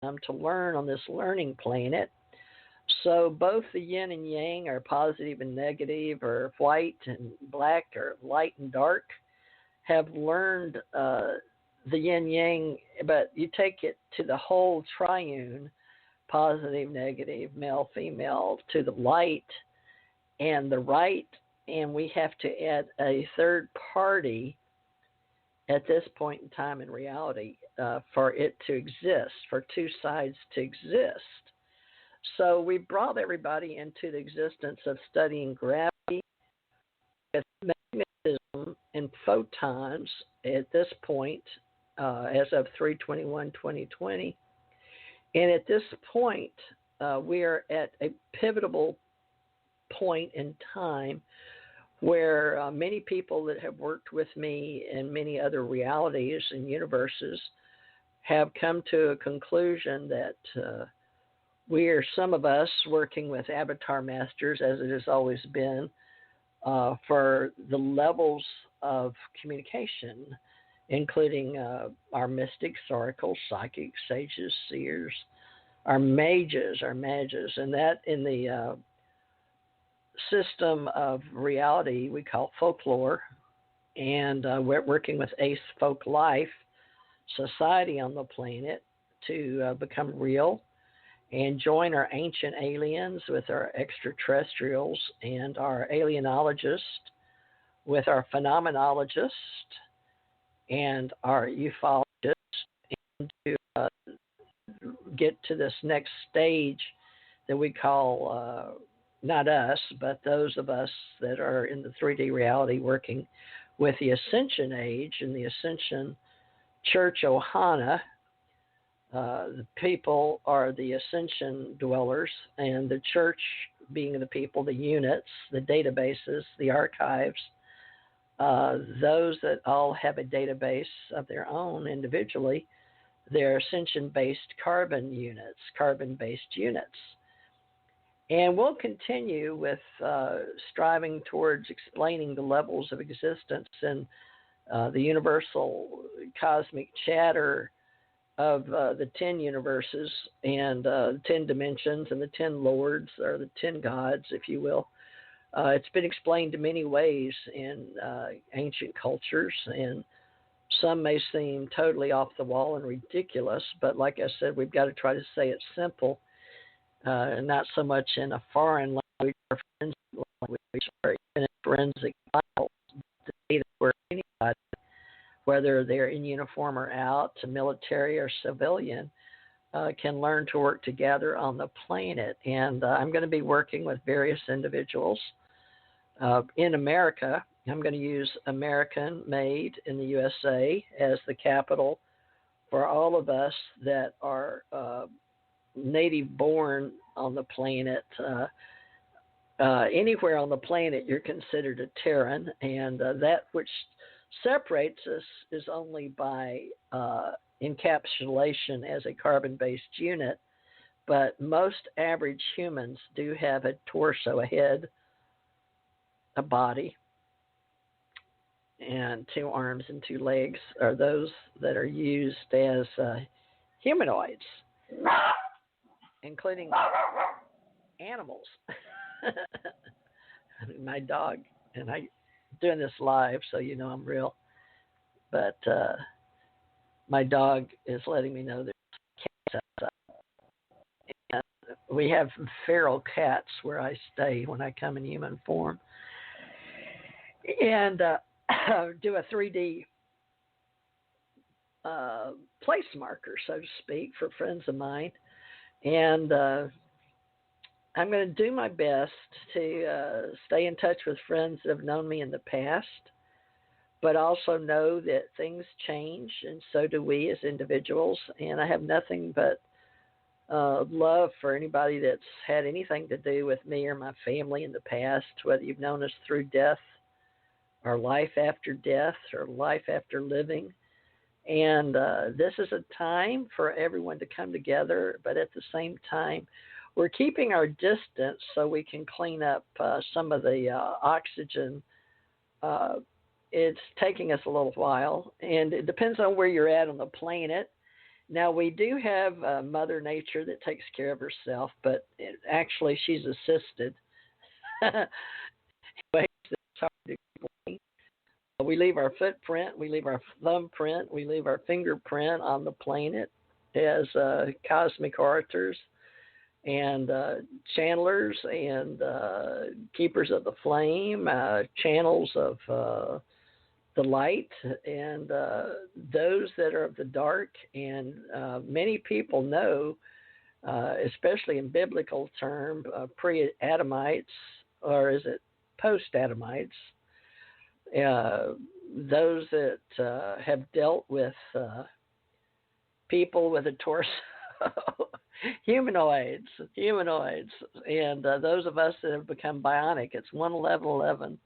to learn on this learning planet. So both the yin and yang are positive and negative, or white and black, or light and dark, have learned the yin yang, but you take it to the whole triune, positive, negative, male, female, to the light and the right, and we have to add a third party at this point in time in reality for it to exist, for two sides to exist. So we brought everybody into the existence of studying gravity with magnetism and photons at this point, as of 3/21/2020. And at this point, we are at a pivotal point in time where many people that have worked with me in many other realities and universes have come to a conclusion that we are, some of us, working with avatar masters, as it has always been, for the levels of communication, including our mystics, oracles, psychics, sages, seers, our mages, and that in the system of reality we call folklore, and we're working with Ace Folk Life Society on the planet to become real and join our ancient aliens with our extraterrestrials and our alienologists with our phenomenologists and our ufologists, and to get to this next stage that we call, not us, but those of us that are in the 3D reality working with the Ascension age and the Ascension Church Ohana. The people are the Ascension dwellers, and the church being the people, the units, the databases, the archives, those that all have a database of their own individually. They're Ascension-based carbon-based units. And we'll continue with striving towards explaining the levels of existence and the universal cosmic chatter of the 10 universes and 10 dimensions and the 10 lords, or the 10 gods, if you will. It's been explained in many ways in ancient cultures, and some may seem totally off the wall and ridiculous, but like I said, we've got to try to say it simple, and not so much in a foreign language or forensic language or even in forensic files, to say that where anybody, whether they're in uniform or out, military or civilian, can learn to work together on the planet. And I'm going to be working with various individuals in America. I'm going to use American made in the USA as the capital for all of us that are native born on the planet. Anywhere on the planet, you're considered a Terran, and that which separates us is only by encapsulation as a carbon-based unit. But most average humans do have a torso, a head, a body, and 2 arms and 2 legs are those that are used as humanoids, including animals. My dog, and I'm doing this live, so you know I'm real, but my dog is letting me know there's cats outside. And we have feral cats where I stay when I come in human form, and do a 3D place marker, so to speak, for friends of mine. And I'm going to do my best to stay in touch with friends that have known me in the past, but also know that things change, and so do we as individuals. And I have nothing but love for anybody that's had anything to do with me or my family in the past, whether you've known us through death or life after death or life after living. And this is a time for everyone to come together, but at the same time, we're keeping our distance so we can clean up some of the oxygen. It's taking us a little while, and it depends on where you're at on the planet. Now, we do have Mother Nature that takes care of herself, but actually she's assisted. Ways that's hard to explain. We leave our footprint, we leave our thumbprint, we leave our fingerprint on the planet as cosmic orators and channelers and keepers of the flame, channels of the light, and those that are of the dark. And many people know, especially in biblical term, pre-Adamites, or is it post-Adamites, those that have dealt with people with a torso, humanoids, and those of us that have become bionic. It's 11111.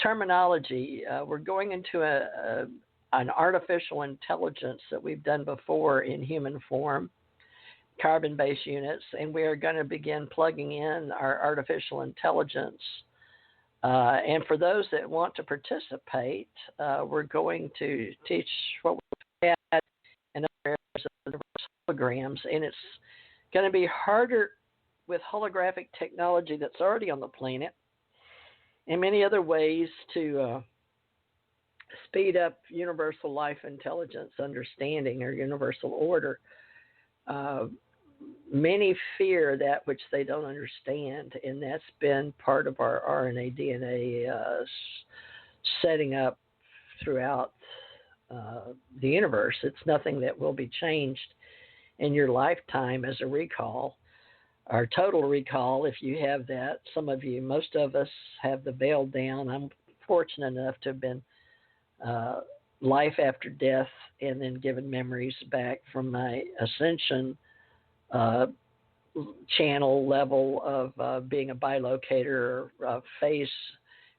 Terminology. We're going into an artificial intelligence that we've done before in human form, carbon-based units, and we are going to begin plugging in our artificial intelligence. And for those that want to participate, we're going to teach what we had in other areas of holograms, and it's going to be harder with holographic technology that's already on the planet, and many other ways to speed up universal life intelligence understanding or universal order. Many fear that which they don't understand, and that's been part of our RNA DNA setting up throughout the universe. It's nothing that will be changed in your lifetime as a recall. Our total recall, if you have that, some of you, most of us have the veil down. I'm fortunate enough to have been life after death and then given memories back from my Ascension channel level of being a bilocator, phase,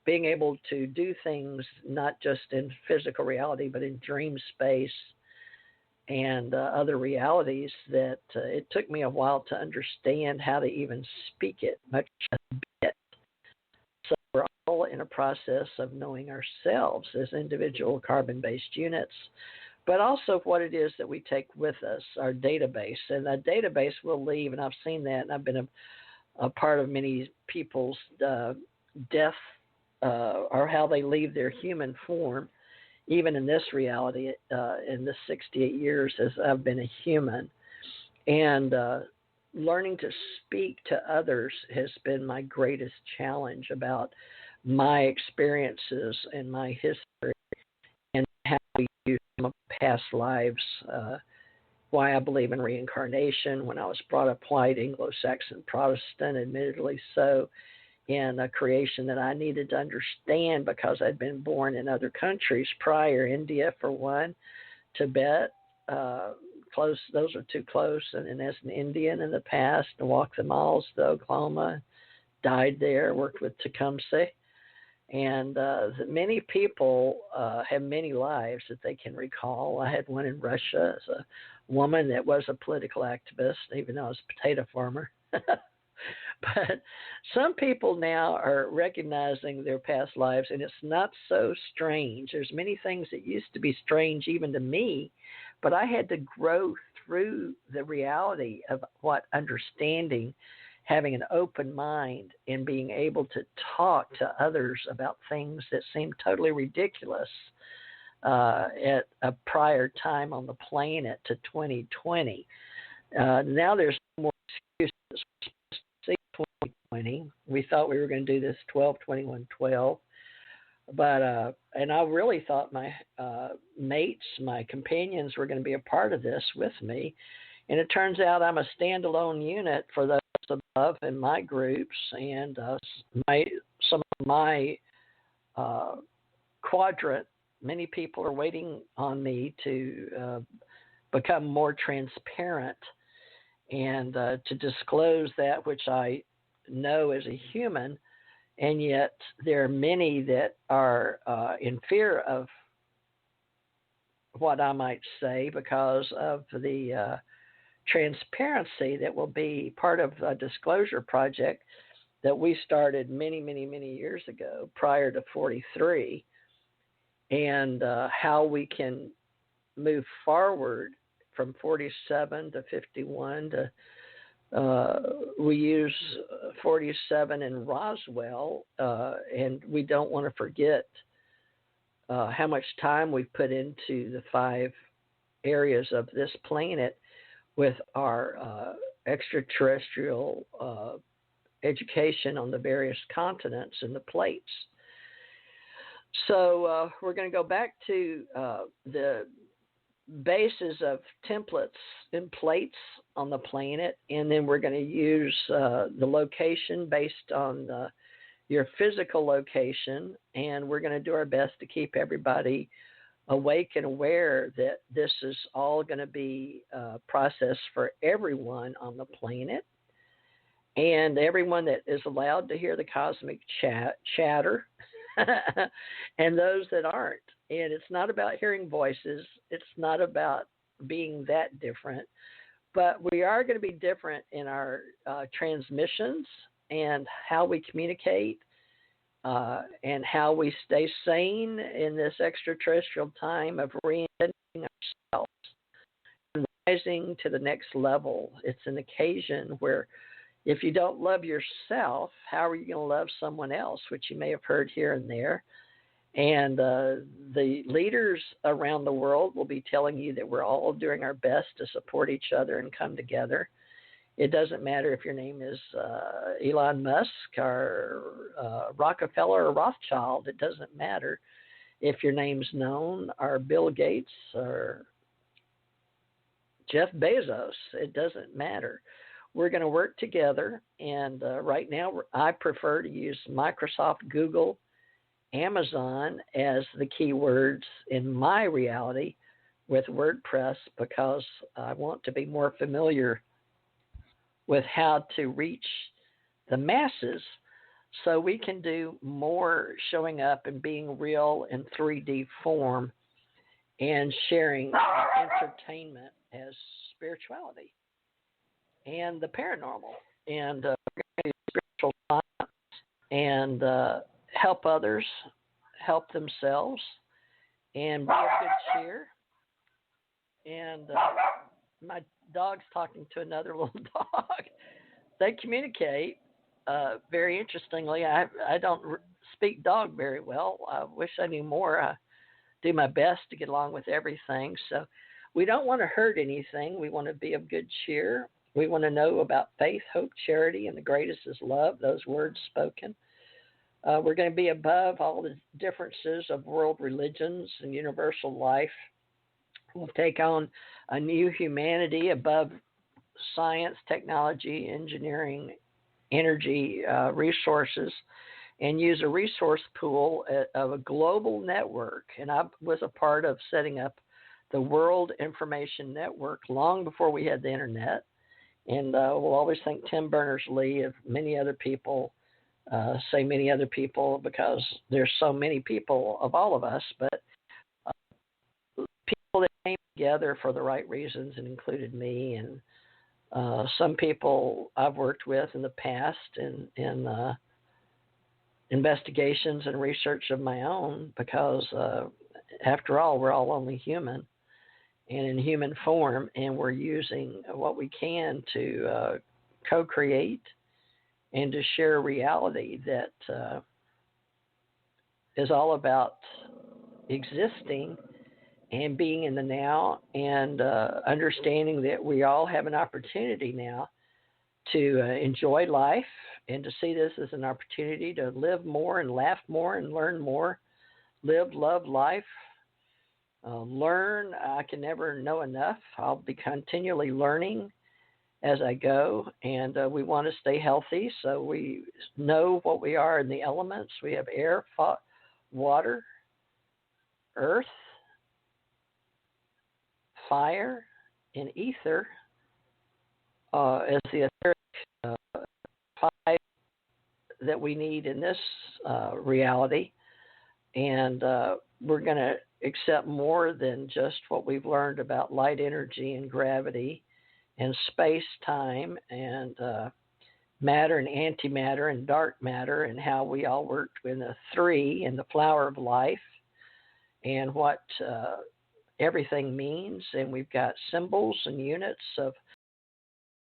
being able to do things not just in physical reality, but in dream space and other realities that it took me a while to understand how to even speak it, much as a bit. So we're all in a process of knowing ourselves as individual carbon-based units, but also what it is that we take with us, our database. And that database will leave, and I've seen that, and I've been a part of many people's death or how they leave their human form, even in this reality, in this 68 years as I've been a human. And learning to speak to others has been my greatest challenge about my experiences and my history and how we use some of past lives, why I believe in reincarnation. When I was brought up white, Anglo-Saxon Protestant, admittedly so, in a creation that I needed to understand because I'd been born in other countries prior, India for one, Tibet, close, those are too close, and as an Indian in the past, I walked the miles to Oklahoma, died there, worked with Tecumseh, and many people have many lives that they can recall. I had one in Russia as a woman that was a political activist, even though I was a potato farmer. But some people now are recognizing their past lives, and it's not so strange. There's many things that used to be strange even to me, but I had to grow through the reality of what understanding, having an open mind, and being able to talk to others about things that seem totally ridiculous at a prior time on the planet to 2020. Now there's more excuses. 2020. We thought we were going to do this 12-21-12, but and I really thought my mates, my companions, were going to be a part of this with me, and it turns out I'm a standalone unit for those above in my groups, and some of my quadrant. Many people are waiting on me to become more transparent and to disclose that which I know as a human, and yet there are many that are in fear of what I might say because of the transparency that will be part of a disclosure project that we started many, many, many years ago, prior to 43, and how we can move forward from 47 to 51 to we use 47 in Roswell, and we don't want to forget how much time we've put into the 5 areas of this planet with our extraterrestrial education on the various continents and the plates. So we're going to go back to the bases of templates and plates on the planet, and then we're going to use the location based on your physical location, and we're going to do our best to keep everybody awake and aware that this is all going to be a process for everyone on the planet, and everyone that is allowed to hear the cosmic chatter and those that aren't. And it's not about hearing voices. It's not about being that different. But we are going to be different in our transmissions and how we communicate and how we stay sane in this extraterrestrial time of reinventing ourselves and rising to the next level. It's an occasion where if you don't love yourself, how are you going to love someone else, which you may have heard here and there. And the leaders around the world will be telling you that we're all doing our best to support each other and come together. It doesn't matter if your name is Elon Musk or Rockefeller or Rothschild. It doesn't matter if your name's known or Bill Gates or Jeff Bezos. It doesn't matter. We're going to work together. And right now, I prefer to use Microsoft, Google, Amazon as the keywords in my reality with WordPress, because I want to be more familiar with how to reach the masses so we can do more showing up and being real in 3D form and sharing entertainment as spirituality and the paranormal and spiritual science and help others, help themselves, and be of good cheer. And my dog's talking to another little dog. They communicate very interestingly. I don't speak dog very well. I wish I knew more. I do my best to get along with everything. So we don't want to hurt anything. We want to be of good cheer. We want to know about faith, hope, charity, and the greatest is love, those words spoken. We're going to be above all the differences of world religions and universal life. We'll take on a new humanity above science, technology, engineering, energy, resources, and use a resource pool of a global network. And I was a part of setting up the World Information Network long before we had the internet. And we'll always thank Tim Berners-Lee of many other people. Say many other people because there's so many people of all of us, but people that came together for the right reasons and included me and some people I've worked with in the past in investigations and research of my own because after all, we're all only human and in human form, and we're using what we can to co-create and to share a reality that is all about existing and being in the now and understanding that we all have an opportunity now to enjoy life and to see this as an opportunity to live more and laugh more and learn more, live, love life, learn. I can never know enough. I'll be continually learning as I go, and we want to stay healthy, so we know what we are in the elements. We have air, water, earth, fire, and ether as the etheric five that we need in this reality, and we're going to accept more than just what we've learned about light energy and gravity and space-time and matter and antimatter and dark matter and how we all worked in the three and the flower of life and what everything means, and we've got symbols and units of